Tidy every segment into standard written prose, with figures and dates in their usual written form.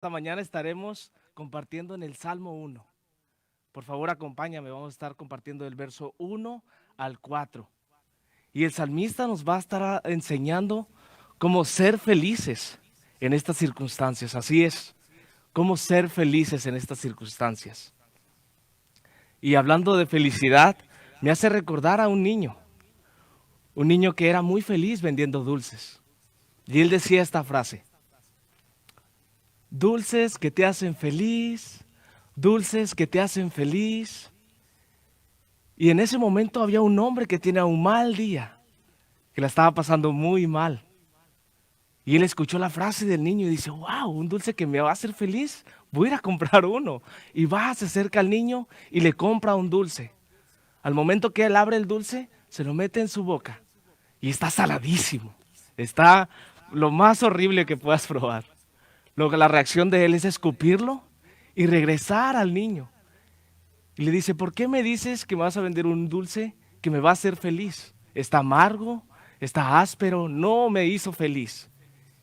Esta mañana estaremos compartiendo en el Salmo 1. Por favor, acompáñame, vamos a estar compartiendo del verso 1 al 4. Y el salmista nos va a estar enseñando cómo ser felices en estas circunstancias. Así es, cómo ser felices en estas circunstancias. Y hablando de felicidad, me hace recordar a un niño que era muy feliz vendiendo dulces. Y él decía esta frase: dulces que te hacen feliz, dulces que te hacen feliz. Y en ese momento había un hombre que tenía un mal día, que la estaba pasando muy mal. Y él escuchó la frase del niño y dice: wow, un dulce que me va a hacer feliz, voy a ir a comprar uno. Y va, se acerca al niño y le compra un dulce. Al momento que él abre el dulce, se lo mete en su boca y está saladísimo. Está lo más horrible que puedas probar. Luego la reacción de él es escupirlo y regresar al niño. Y le dice: ¿por qué me dices que me vas a vender un dulce que me va a hacer feliz? Está amargo, está áspero, no me hizo feliz.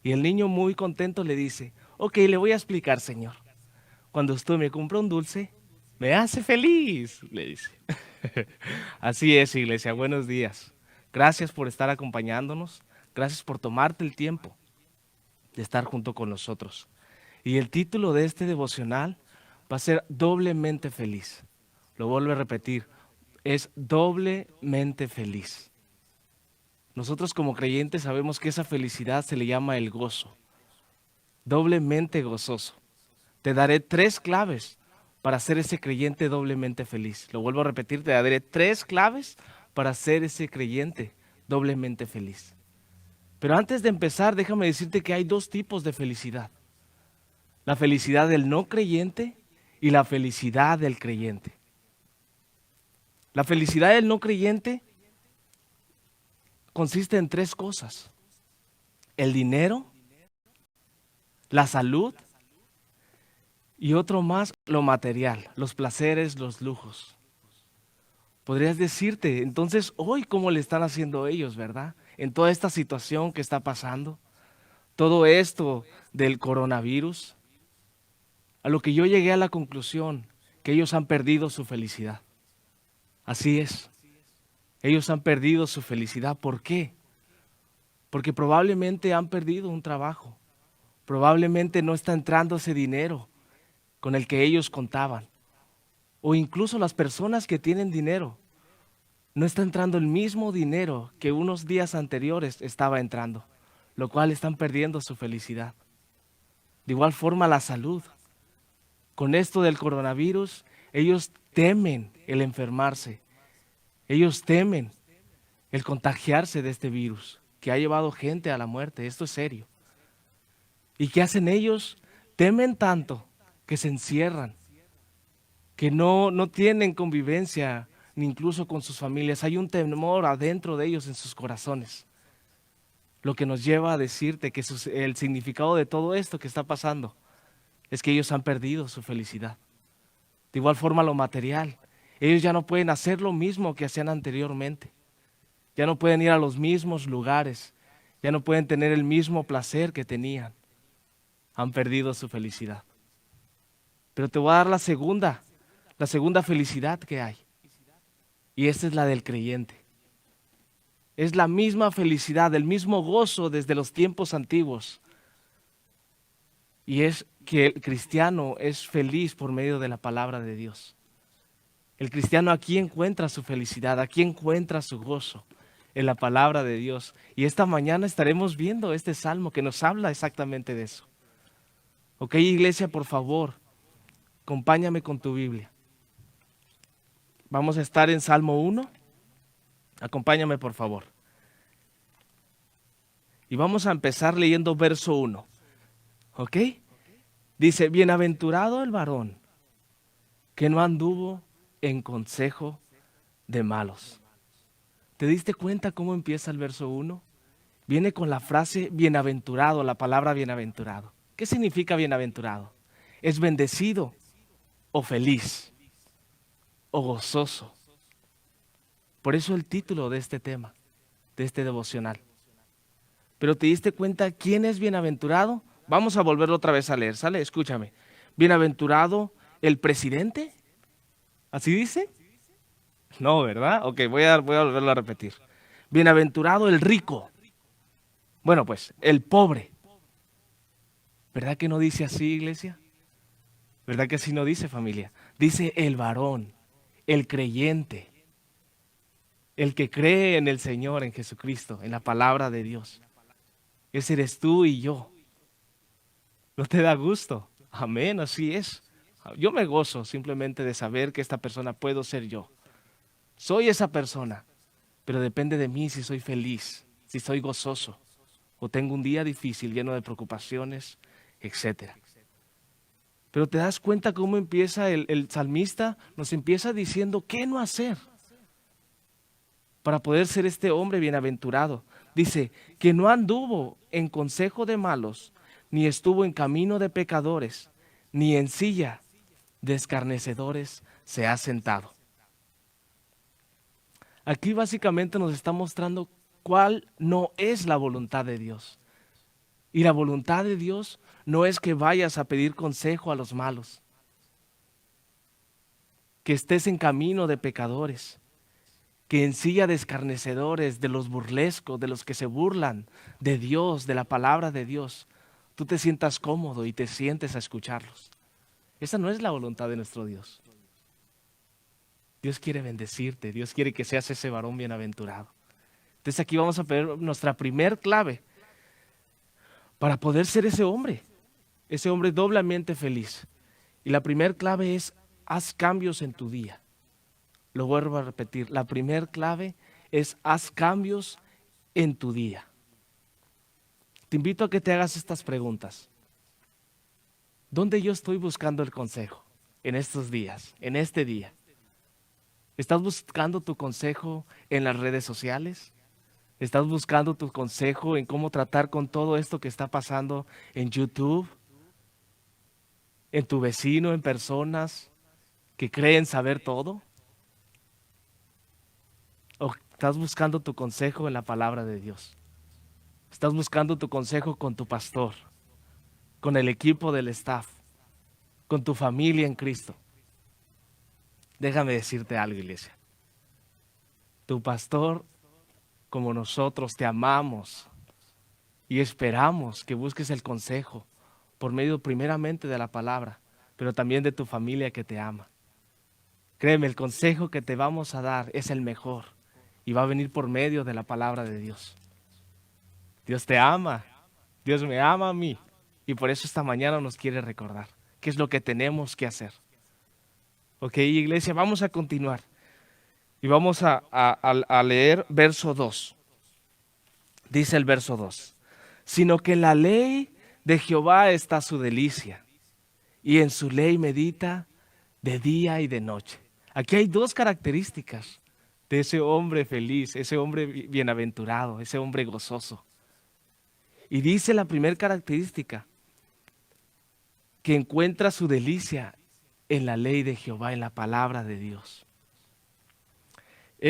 Y el niño muy contento le dice: ok, le voy a explicar, señor. Cuando usted me compra un dulce, me hace feliz, le dice. Así es, iglesia, buenos días. Gracias por estar acompañándonos. Gracias por tomarte el tiempo de estar junto con nosotros. Y el título de este devocional va a ser doblemente feliz. Lo vuelvo a repetir, es doblemente feliz. Nosotros como creyentes sabemos que esa felicidad se le llama el gozo, doblemente gozoso. Te daré 3 claves para ser ese creyente doblemente feliz. Lo vuelvo a repetir, te daré 3 claves para ser ese creyente doblemente feliz. Pero antes de empezar, déjame decirte que hay 2 tipos de felicidad: la felicidad del no creyente y la felicidad del creyente. La felicidad del no creyente consiste en 3 cosas: el dinero, la salud y otro más, lo material, los placeres, los lujos. Podrías decirte, entonces, hoy, ¿cómo le están haciendo ellos, verdad? En toda esta situación que está pasando, todo esto del coronavirus, a lo que yo llegué a la conclusión que ellos han perdido su felicidad. Así es, ellos han perdido su felicidad. ¿Por qué? Porque probablemente han perdido un trabajo, probablemente no está entrando ese dinero con el que ellos contaban. O incluso las personas que tienen dinero, no está entrando el mismo dinero que unos días anteriores estaba entrando, lo cual están perdiendo su felicidad. De igual forma la salud. Con esto del coronavirus, ellos temen el enfermarse, ellos temen el contagiarse de este virus que ha llevado gente a la muerte. Esto es serio. ¿Y qué hacen ellos? Temen tanto que se encierran, que no tienen convivencia ni incluso con sus familias. Hay un temor adentro de ellos en sus corazones. Lo que nos lleva a decirte que el significado de todo esto que está pasando es que ellos han perdido su felicidad. De igual forma lo material. Ellos ya no pueden hacer lo mismo que hacían anteriormente. Ya no pueden ir a los mismos lugares. Ya no pueden tener el mismo placer que tenían. Han perdido su felicidad. Pero te voy a dar la segunda felicidad que hay. Y esta es la del creyente. Es la misma felicidad, el mismo gozo desde los tiempos antiguos. Y es que el cristiano es feliz por medio de la palabra de Dios. El cristiano aquí encuentra su felicidad, aquí encuentra su gozo en la palabra de Dios. Y esta mañana estaremos viendo este salmo que nos habla exactamente de eso. Ok, iglesia, por favor, acompáñame con tu Biblia. Vamos a estar en Salmo 1. Acompáñame, por favor. Y vamos a empezar leyendo verso 1. ¿Ok? Dice: bienaventurado el varón que no anduvo en consejo de malos. ¿Te diste cuenta cómo empieza el verso 1? Viene con la frase bienaventurado, la palabra bienaventurado. ¿Qué significa bienaventurado? Es bendecido o feliz o gozoso. Por eso el título de este tema, de este devocional. Pero ¿te diste cuenta quién es bienaventurado? Vamos a volverlo otra vez a leer, ¿sale? Escúchame. Bienaventurado el presidente. ¿Así dice? No, ¿verdad? Ok, voy a volverlo a repetir. Bienaventurado el rico. Bueno, pues, el pobre. ¿Verdad que no dice así, iglesia? ¿Verdad que así no dice, familia? Dice el varón, el creyente, el que cree en el Señor, en Jesucristo, en la palabra de Dios. Ese eres tú y yo. ¿No te da gusto? Amén, así es. Yo me gozo simplemente de saber que esta persona puedo ser yo. Soy esa persona, pero depende de mí si soy feliz, si soy gozoso, o tengo un día difícil lleno de preocupaciones, etcétera. Pero te das cuenta cómo empieza el salmista, nos empieza diciendo qué no hacer para poder ser este hombre bienaventurado. Dice que no anduvo en consejo de malos, ni estuvo en camino de pecadores, ni en silla de escarnecedores se ha sentado. Aquí básicamente nos está mostrando cuál no es la voluntad de Dios. Y la voluntad de Dios no es que vayas a pedir consejo a los malos, que estés en camino de pecadores, que en silla de escarnecedores, de los burlescos, de los que se burlan de Dios, de la palabra de Dios, tú te sientas cómodo y te sientes a escucharlos. Esa no es la voluntad de nuestro Dios. Dios quiere bendecirte, Dios quiere que seas ese varón bienaventurado. Entonces aquí vamos a ver nuestra primer clave para poder ser ese hombre doblemente feliz. Y la primer clave es, haz cambios en tu día. Lo vuelvo a repetir, la primer clave es, haz cambios en tu día. Te invito a que te hagas estas preguntas. ¿Dónde yo estoy buscando el consejo en estos días, en este día? ¿Estás buscando tu consejo en las redes sociales? ¿Estás buscando tu consejo en cómo tratar con todo esto que está pasando en YouTube? ¿En tu vecino, en personas que creen saber todo? ¿O estás buscando tu consejo en la palabra de Dios? ¿Estás buscando tu consejo con tu pastor, con el equipo del staff, con tu familia en Cristo? Déjame decirte algo, iglesia. Tu pastor, como nosotros, te amamos y esperamos que busques el consejo por medio primeramente de la palabra, pero también de tu familia que te ama. Créeme, el consejo que te vamos a dar es el mejor y va a venir por medio de la palabra de Dios. Dios te ama, Dios me ama a mí y por eso esta mañana nos quiere recordar qué es lo que tenemos que hacer. Ok, iglesia, vamos a continuar y vamos a leer verso 2. Dice el verso 2, sino que en la ley de Jehová está su delicia, y en su ley medita de día y de noche. Aquí hay dos características de ese hombre feliz, ese hombre bienaventurado, ese hombre gozoso. Y dice la primera característica, que encuentra su delicia en la ley de Jehová, en la palabra de Dios.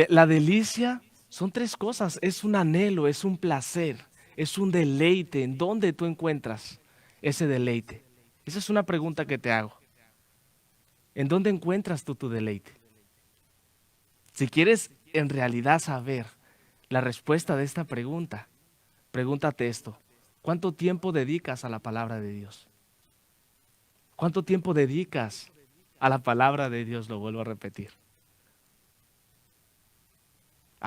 La delicia son tres cosas, es un anhelo, es un placer, es un deleite. ¿En dónde tú encuentras ese deleite? Esa es una pregunta que te hago. ¿En dónde encuentras tú tu deleite? Si quieres en realidad saber la respuesta de esta pregunta, pregúntate esto. ¿Cuánto tiempo dedicas a la palabra de Dios? ¿Cuánto tiempo dedicas a la palabra de Dios? Lo vuelvo a repetir.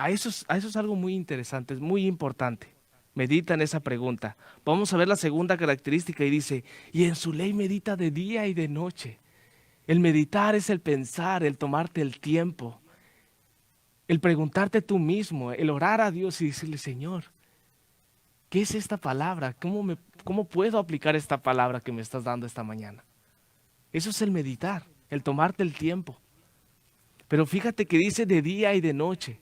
Eso es algo muy interesante, es muy importante. Medita en esa pregunta. Vamos a ver la segunda característica y dice, y en su ley medita de día y de noche. El meditar es el pensar, el tomarte el tiempo, el preguntarte tú mismo, el orar a Dios y decirle, Señor, ¿qué es esta palabra? ¿Cómo puedo aplicar esta palabra que me estás dando esta mañana? Eso es el meditar, el tomarte el tiempo. Pero fíjate que dice de día y de noche.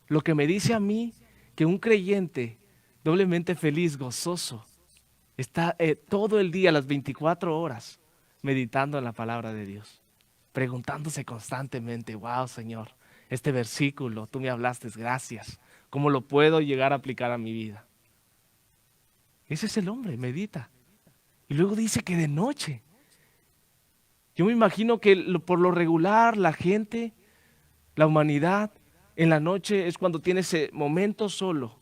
Lo que me dice a mí que un creyente doblemente feliz, gozoso, está todo el día, las 24 horas, meditando en la palabra de Dios, preguntándose constantemente, wow, Señor, este versículo, tú me hablaste, gracias, ¿cómo lo puedo llegar a aplicar a mi vida? Ese es el hombre, medita. Y luego dice que de noche. Yo me imagino que por lo regular la gente, la humanidad, en la noche es cuando tiene ese momento solo.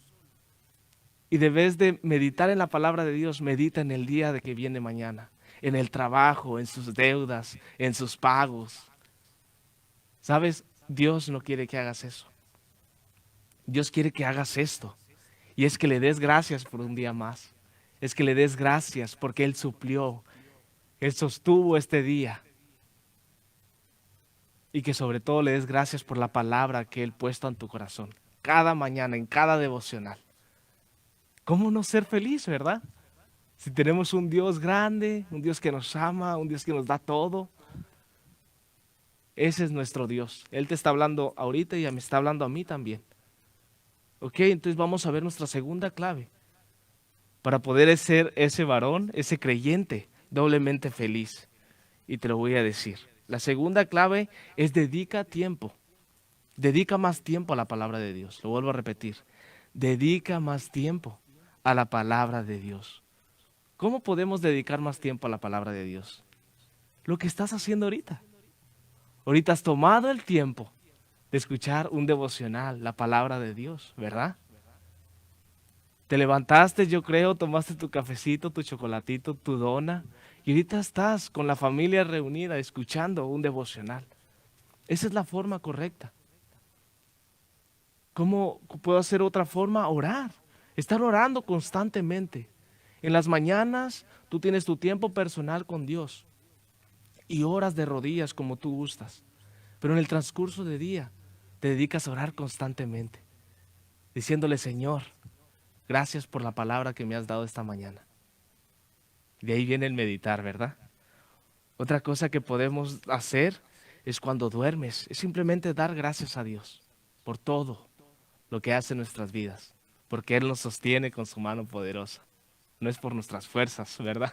Y debes de meditar en la palabra de Dios, medita en el día de que viene mañana, en el trabajo, en sus deudas, en sus pagos. ¿Sabes? Dios no quiere que hagas eso. Dios quiere que hagas esto. Y es que le des gracias por un día más. Es que le des gracias porque Él suplió, Él sostuvo este día. Y que sobre todo le des gracias por la palabra que Él puesto en tu corazón. Cada mañana, en cada devocional. ¿Cómo no ser feliz, verdad? Si tenemos un Dios grande, un Dios que nos ama, un Dios que nos da todo. Ese es nuestro Dios. Él te está hablando ahorita y me está hablando a mí también. Ok, entonces vamos a ver nuestra segunda clave. Para poder ser ese varón, ese creyente, doblemente feliz. Y te lo voy a decir. La segunda clave es dedica tiempo. Dedica más tiempo a la palabra de Dios. Lo vuelvo a repetir. Dedica más tiempo a la palabra de Dios. ¿Cómo podemos dedicar más tiempo a la palabra de Dios? Lo que estás haciendo ahorita. Ahorita has tomado el tiempo de escuchar un devocional, la palabra de Dios, ¿verdad? Te levantaste, yo creo, tomaste tu cafecito, tu chocolatito, tu dona, y ahorita estás con la familia reunida escuchando un devocional. Esa es la forma correcta. ¿Cómo puedo hacer otra forma? Orar. Estar orando constantemente. En las mañanas tú tienes tu tiempo personal con Dios y oras de rodillas como tú gustas. Pero en el transcurso del día te dedicas a orar constantemente, diciéndole, Señor, gracias por la palabra que me has dado esta mañana. De ahí viene el meditar, ¿verdad? Otra cosa que podemos hacer es cuando duermes, es simplemente dar gracias a Dios por todo lo que hace en nuestras vidas, porque Él nos sostiene con su mano poderosa. No es por nuestras fuerzas, ¿verdad?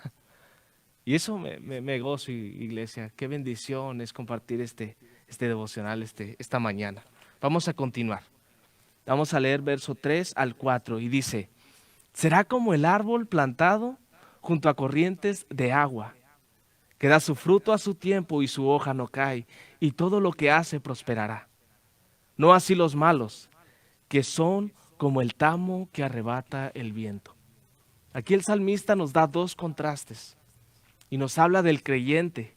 Y eso me gozo, iglesia. Qué bendición es compartir este devocional esta mañana. Vamos a continuar. Vamos a leer verso 3 al 4 y dice, será como el árbol plantado junto a corrientes de agua, que da su fruto a su tiempo y su hoja no cae, y todo lo que hace prosperará. No así los malos, que son como el tamo que arrebata el viento. Aquí el salmista nos da dos contrastes y nos habla del creyente,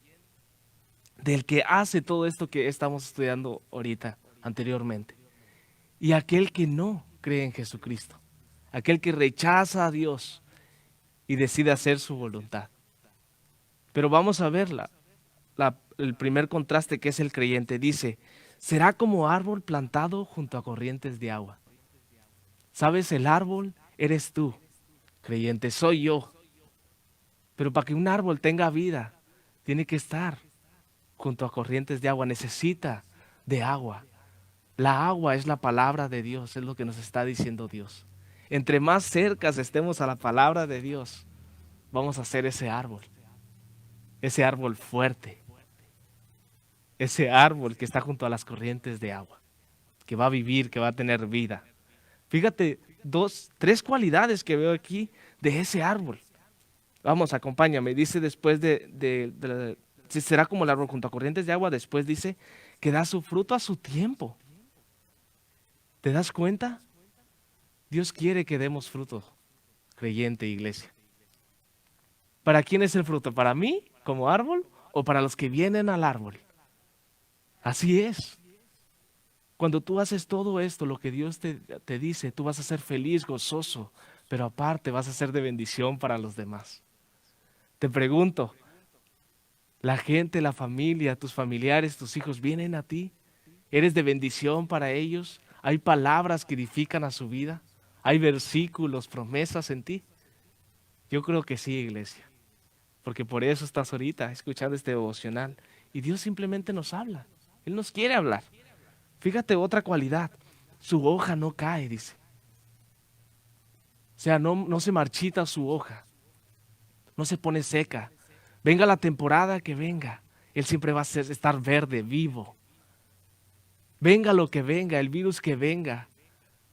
del que hace todo esto que estamos estudiando ahorita, anteriormente, y aquel que no cree en Jesucristo, aquel que rechaza a Dios y decide hacer su voluntad. Pero vamos a ver el primer contraste, que es el creyente. Dice, será como árbol plantado junto a corrientes de agua. ¿Sabes? El árbol eres tú, creyente, soy yo. Pero para que un árbol tenga vida, tiene que estar junto a corrientes de agua, necesita de agua. La agua es la palabra de Dios, es lo que nos está diciendo Dios. Entre más cercas estemos a la palabra de Dios, vamos a ser ese árbol fuerte, ese árbol que está junto a las corrientes de agua, que va a vivir, que va a tener vida. Fíjate, tres cualidades que veo aquí de ese árbol. Vamos, acompáñame. Dice después será como el árbol junto a corrientes de agua. Después dice que da su fruto a su tiempo. ¿Te das cuenta? Dios quiere que demos fruto, creyente, iglesia. ¿Para quién es el fruto? ¿Para mí como árbol o para los que vienen al árbol? Así es. Cuando tú haces todo esto, lo que Dios te dice, tú vas a ser feliz, gozoso, pero aparte vas a ser de bendición para los demás. Te pregunto, ¿la gente, la familia, tus familiares, tus hijos vienen a ti? ¿Eres de bendición para ellos? ¿Hay palabras que edifican a su vida? ¿Hay versículos, promesas en ti? Yo creo que sí, iglesia, porque por eso estás ahorita escuchando este devocional. Y Dios simplemente nos habla, Él nos quiere hablar. Fíjate otra cualidad, su hoja no cae, dice. O sea, no se marchita su hoja, no se pone seca. Venga la temporada que venga, Él siempre va a estar verde, vivo. Venga lo que venga, el virus que venga,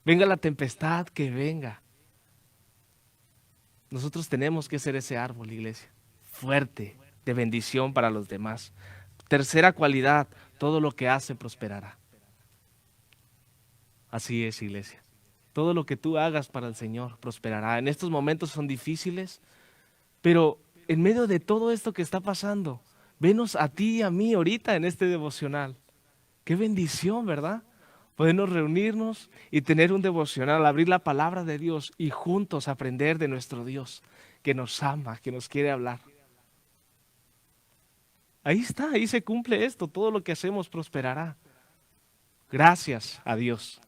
venga la tempestad que venga. Nosotros tenemos que ser ese árbol, iglesia. fuerte, de bendición para los demás. Tercera cualidad, todo lo que hace prosperará. Así es, iglesia. Todo lo que tú hagas para el Señor prosperará. En estos momentos son difíciles, pero en medio de todo esto que está pasando, venos a ti y a mí ahorita en este devocional. Qué bendición, ¿verdad? Podernos reunirnos y tener un devocional, abrir la palabra de Dios y juntos aprender de nuestro Dios, que nos ama, que nos quiere hablar. Ahí está, ahí se cumple esto, todo lo que hacemos prosperará. Gracias a Dios.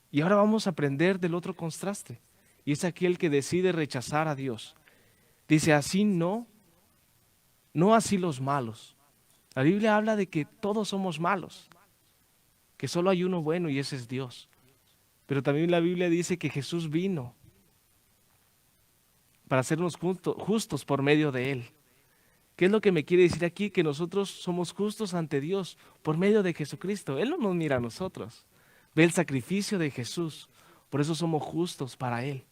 Y ahora vamos a aprender del otro contraste, y es aquel que decide rechazar a Dios. Dice, así no así los malos. La Biblia habla de que todos somos malos, que solo hay uno bueno y ese es Dios. Pero también la Biblia dice que Jesús vino para hacernos justos por medio de Él. ¿Qué es lo que me quiere decir aquí? Que nosotros somos justos ante Dios por medio de Jesucristo. Él no nos mira a nosotros. Ve el sacrificio de Jesús. Por eso somos justos para Él.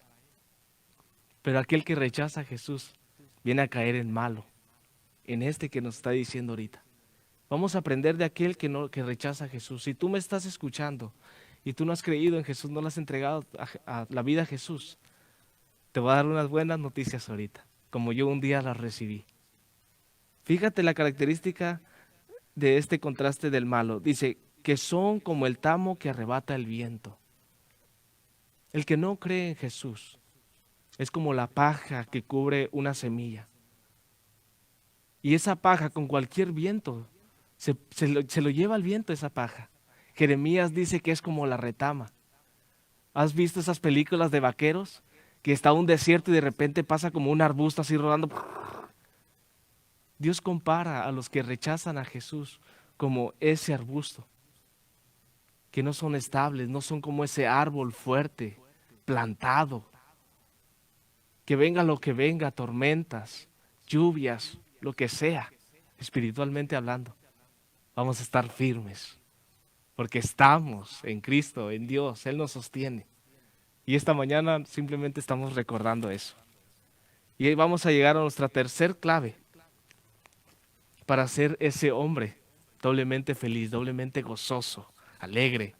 Pero aquel que rechaza a Jesús viene a caer en malo. En este que nos está diciendo ahorita. Vamos a aprender de aquel que rechaza a Jesús. Si tú me estás escuchando y tú no has creído en Jesús, no le has entregado a la vida a Jesús, te voy a dar unas buenas noticias ahorita, como yo un día las recibí. Fíjate la característica de este contraste del malo. Dice que son como el tamo que arrebata el viento. El que no cree en Jesús es como la paja que cubre una semilla. Y esa paja con cualquier viento se lo lleva el viento esa paja. Jeremías dice que es como la retama. ¿Has visto esas películas de vaqueros? Que está un desierto y de repente pasa como un arbusto así rodando. Dios compara a los que rechazan a Jesús como ese arbusto, que no son estables, no son como ese árbol fuerte, plantado. Que venga lo que venga, tormentas, lluvias, lo que sea, espiritualmente hablando, vamos a estar firmes, porque estamos en Cristo, en Dios, Él nos sostiene. Y esta mañana simplemente estamos recordando eso. Y ahí vamos a llegar a nuestra tercer clave para ser ese hombre doblemente feliz, doblemente gozoso, alegre.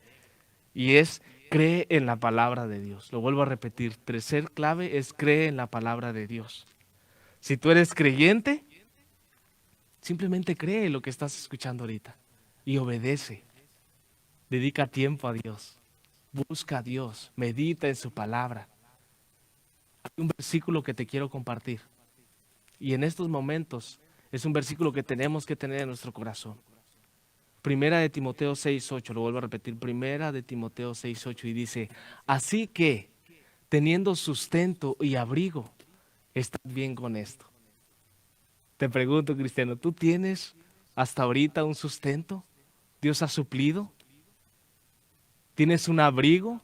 Y es cree en la palabra de Dios. Lo vuelvo a repetir, tercer clave es cree en la palabra de Dios. Si tú eres creyente, simplemente cree lo que estás escuchando ahorita y obedece. Dedica tiempo a Dios. Busca a Dios. Medita en su palabra. Hay un versículo que te quiero compartir. Y en estos momentos es un versículo que tenemos que tener en nuestro corazón. Primera de Timoteo 6:8, lo vuelvo a repetir. Primera de Timoteo 6:8 y dice, así que teniendo sustento y abrigo, estás bien con esto. Te pregunto, cristiano, ¿tú tienes hasta ahorita un sustento? ¿Dios ha suplido? ¿Tienes un abrigo?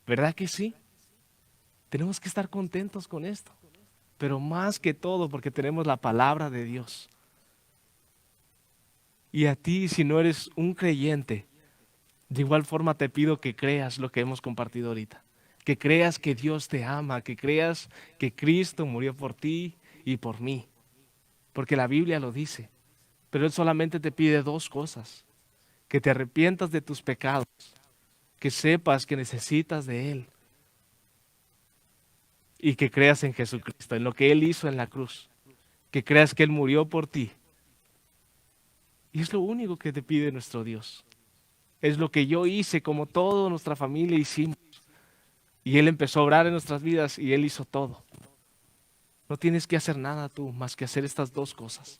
¿Verdad que sí? Tenemos que estar contentos con esto. Pero más que todo porque tenemos la palabra de Dios. Y a ti, si no eres un creyente, de igual forma te pido que creas lo que hemos compartido ahorita. Que creas que Dios te ama, que creas que Cristo murió por ti y por mí. Porque la Biblia lo dice. Pero Él solamente te pide dos cosas. Que te arrepientas de tus pecados. Que sepas que necesitas de Él. Y que creas en Jesucristo, en lo que Él hizo en la cruz. Que creas que Él murió por ti. Y es lo único que te pide nuestro Dios. Es lo que yo hice, como toda nuestra familia hicimos. Y Él empezó a obrar en nuestras vidas y Él hizo todo. No tienes que hacer nada tú más que hacer estas dos cosas.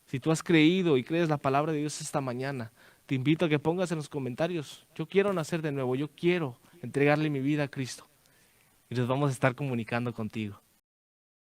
Si tú has creído y crees la palabra de Dios esta mañana, te invito a que pongas en los comentarios, yo quiero nacer de nuevo, yo quiero entregarle mi vida a Cristo. Y nos vamos a estar comunicando contigo.